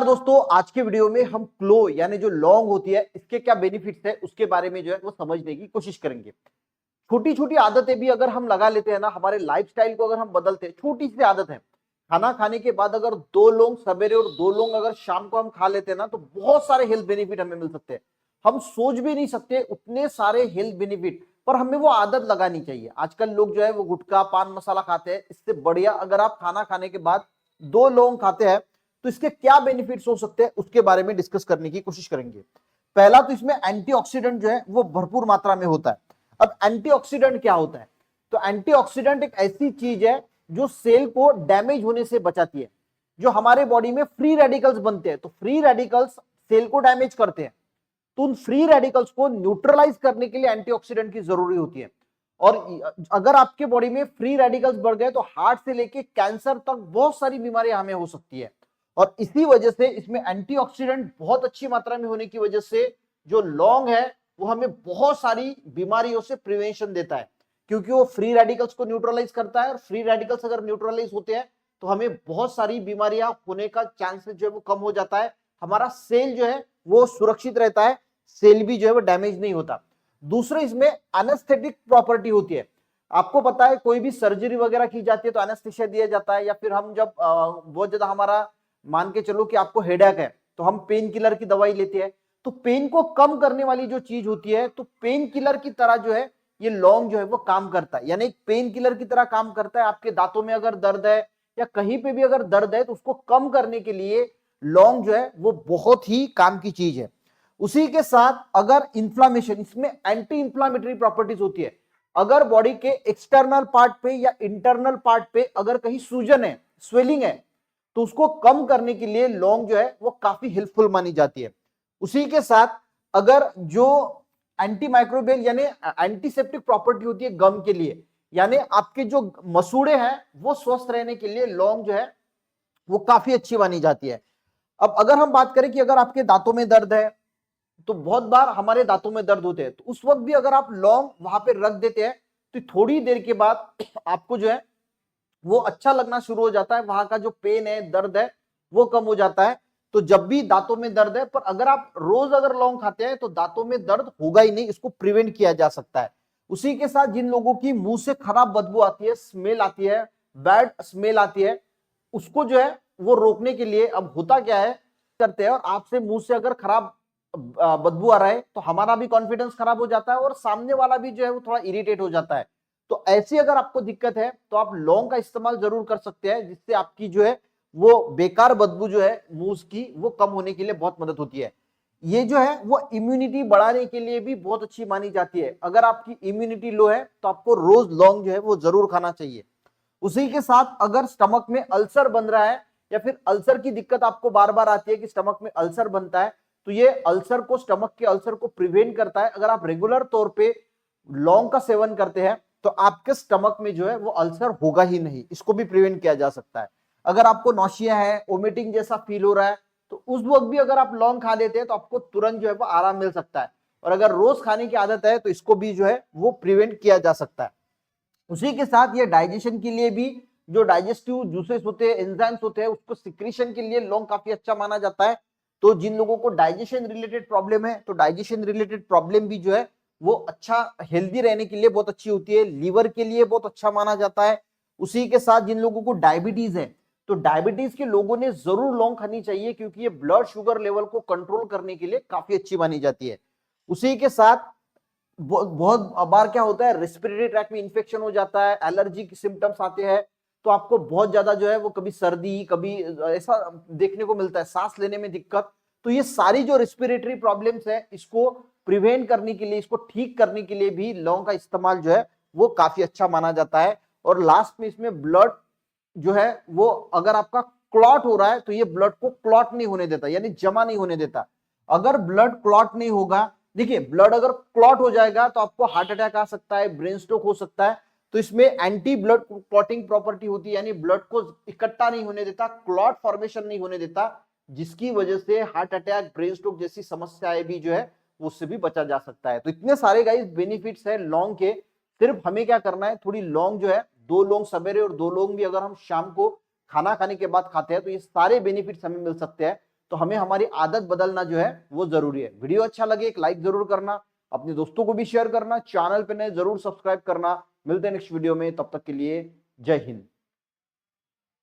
नमस्कार दोस्तों, आज के वीडियो में हम क्लो यानी जो लौंग होती है इसके क्या बेनिफिट्स है उसके बारे में जो है वो समझने की कोशिश करेंगे। छोटी छोटी आदतें भी अगर हम लगा लेते हैं ना, हमारे लाइफस्टाइल को अगर हम बदलते हैं, छोटी सी आदत है, खाना खाने के बाद अगर 2 लौंग सवेरे और 2 लौंग अगर शाम को हम खा लेते हैं ना, तो बहुत सारे हेल्थ बेनिफिट हमें मिल सकते हैं। हम सोच भी नहीं सकते उतने सारे हेल्थ बेनिफिट, पर हमें वो आदत लगानी चाहिए। आजकल लोग जो है वो गुटखा पान मसाला खाते हैं, इससे बढ़िया अगर आप खाना खाने के बाद 2 लौंग खाते हैं तो इसके क्या बेनिफिट्स हो सकते हैं उसके बारे में डिस्कस करने की कोशिश करेंगे। पहला तो इसमें एंटीऑक्सीडेंट जो है वो भरपूर मात्रा में होता है। अब एंटीऑक्सीडेंट क्या होता है? तो एंटीऑक्सीडेंट एक ऐसी चीज है जो सेल को डैमेज होने से बचाती है। जो हमारे बॉडी में फ्री रेडिकल्स बनते हैं, तो फ्री रेडिकल्स सेल को डैमेज करते हैं, तो उन फ्री रेडिकल्स को न्यूट्रलाइज करने के लिए एंटीऑक्सीडेंट की जरूरी होती है। और अगर आपके बॉडी में फ्री रेडिकल्स बढ़ गए तो हार्ट से लेके कैंसर तक बहुत सारी बीमारियां हमें हो सकती है। और इसी वजह से इसमें एंटीऑक्सीडेंट बहुत अच्छी मात्रा में होने की वजह से जो लौंग है वो हमें बहुत सारी बीमारियों से प्रिवेंशन देता है, क्योंकि वो फ्री रेडिकल्स को न्यूट्रलाइज करता है। और फ्री रेडिकल्स अगर न्यूट्रलाइज होते हैं तो हमें बहुत सारी बीमारियां होने का चांसेस जो है वो कम हो जाता है। हमारा सेल जो है वो सुरक्षित रहता है, सेल भी जो है वो डैमेज नहीं होता। दूसरे इसमें एनेस्थेटिक प्रॉपर्टी होती है। आपको पता है कोई भी सर्जरी वगैरह की जाती है तो एनेस्थेशिया दिया जाता है, या फिर हम जब बहुत ज्यादा हमारा मान के चलो कि आपको हेडेक है तो हम पेन किलर की दवाई लेते हैं। तो पेन को कम करने वाली जो चीज होती है, तो पेन किलर की तरह जो है ये लौंग जो है वो काम करता है, यानी पेन किलर की तरह काम करता है। आपके दांतों में अगर दर्द है या कहीं पे भी अगर दर्द है तो उसको कम करने के लिए लौंग जो है वो बहुत ही काम की चीज है। उसी के साथ अगर इंफ्लामेशन, इसमें एंटी इंफ्लामेटरी प्रॉपर्टीज होती है। अगर बॉडी के एक्सटर्नल पार्ट पे या इंटरनल पार्ट पे अगर कहीं सूजन है, स्वेलिंग है, तो उसको कम करने के लिए लौंग जो है वो काफी हेल्पफुल मानी जाती है। उसी के साथ अगर जो एंटी माइक्रोबियल यानी एंटीसेप्टिक प्रॉपर्टी होती है गम के लिए, यानी आपके जो मसूड़े हैं वो स्वस्थ रहने के लिए लौंग जो है वो काफी अच्छी मानी जाती है। अब अगर हम बात करें कि अगर आपके दांतों में दर्द है, तो बहुत बार हमारे दांतों में दर्द होते हैं, तो उस वक्त भी अगर आप लौंग वहां पे रख देते हैं तो थोड़ी देर के बाद आपको जो है वो अच्छा लगना शुरू हो जाता है, वहां का जो पेन है, दर्द है, वो कम हो जाता है। तो जब भी दांतों में दर्द है, पर अगर आप रोज अगर लौंग खाते हैं तो दांतों में दर्द होगा ही नहीं, इसको प्रिवेंट किया जा सकता है। उसी के साथ जिन लोगों की मुंह से खराब बदबू आती है, स्मेल आती है, बैड स्मेल आती है, उसको जो है वो रोकने के लिए अब होता क्या है करते हैं, और आपसे मुंह से अगर खराब बदबू आ रहा है तो हमारा भी कॉन्फिडेंस खराब हो जाता है और सामने वाला भी जो है वो थोड़ा इरिटेट हो जाता है। तो ऐसी अगर आपको दिक्कत है तो आप लौंग का इस्तेमाल जरूर कर सकते हैं, जिससे आपकी जो है वो बेकार बदबू जो है मुंह की वो कम होने के लिए बहुत मदद होती है। ये जो है वो इम्यूनिटी बढ़ाने के लिए भी बहुत अच्छी मानी जाती है। अगर आपकी इम्यूनिटी लो है तो आपको रोज लौंग जो है वो जरूर खाना चाहिए। उसी के साथ अगर स्टमक में अल्सर बन रहा है या फिर अल्सर की दिक्कत आपको बार बार आती है कि स्टमक में अल्सर बनता है, तो ये अल्सर को, स्टमक के अल्सर को प्रिवेंट करता है। अगर आप रेगुलर तौर पे लौंग का सेवन करते हैं तो आपके स्टमक में जो है वो अल्सर होगा ही नहीं, इसको भी प्रिवेंट किया जा सकता है। अगर आपको नौशिया है, वोमिटिंग जैसा फील हो रहा है, तो उस वक्त भी अगर आप लौंग खा लेते हैं तो आपको तुरंत जो है वो आराम मिल सकता है। और अगर रोज खाने की आदत है तो इसको भी जो है वो प्रिवेंट किया जा सकता है। उसी के साथ ये डाइजेशन के लिए भी, जो डाइजेस्टिव जूसेस होते हैं, एंजाइम्स होते हैं, उसको सिक्रीशन के लिए लौंग काफी अच्छा माना जाता है। तो जिन लोगों को डाइजेशन रिलेटेड प्रॉब्लम है, तो डाइजेशन रिलेटेड प्रॉब्लम भी जो है वो अच्छा, हेल्दी रहने के लिए बहुत अच्छी होती है, लीवर के लिए बहुत अच्छा माना जाता है। उसी के साथ जिन लोगों को डायबिटीज है, तो डायबिटीज के लोगों ने जरूर लौंग खानी चाहिए, क्योंकि ये ब्लड शुगर लेवल को कंट्रोल करने के लिए काफी अच्छी मानी जाती है। उसी के साथ बहुत बार क्या होता है, रेस्पिरेटरी ट्रैक में इंफेक्शन हो जाता है, एलर्जी के सिम्टम्स आते हैं, तो आपको बहुत ज्यादा जो है वो कभी सर्दी, कभी ऐसा देखने को मिलता है, सांस लेने में दिक्कत। तो ये सारी जो रेस्पिरेटरी प्रॉब्लम्स है, इसको प्रिवेंट करने के लिए, इसको ठीक करने के लिए भी लौंग का इस्तेमाल जो है वो काफी अच्छा माना जाता है। और लास्ट में इसमें ब्लड जो है वो, अगर आपका क्लॉट हो रहा है तो ये ब्लड को क्लॉट नहीं होने देता, यानी जमा नहीं होने देता। अगर ब्लड क्लॉट नहीं होगा, देखिए ब्लड अगर क्लॉट हो जाएगा तो आपको हार्ट अटैक आ सकता है, ब्रेन स्ट्रोक हो सकता है। तो इसमें एंटी ब्लड क्लॉटिंग प्रॉपर्टी होती है, यानी ब्लड को इकट्ठा नहीं होने देता, क्लॉट फॉर्मेशन नहीं होने देता, जिसकी वजह से हार्ट अटैक, ब्रेन स्ट्रोक जैसी समस्याएं भी जो है उससे भी बचा जा सकता है। तो इतने सारे गाइस बेनिफिट्स है लौंग के। सिर्फ हमें क्या करना है, थोड़ी लौंग जो है, 2 लौंग सवेरे और 2 लौंग भी अगर हम शाम को खाना खाने के बाद खाते हैं तो ये सारे बेनिफिट्स हमें मिल सकते हैं। तो हमें हमारी आदत बदलना जो है वो जरूरी है। वीडियो अच्छा लगे एक लाइक जरूर करना, अपने दोस्तों को भी शेयर करना, चैनल पे नए जरूर सब्सक्राइब करना। मिलते हैं नेक्स्ट वीडियो में, तब तक के लिए जय हिंद।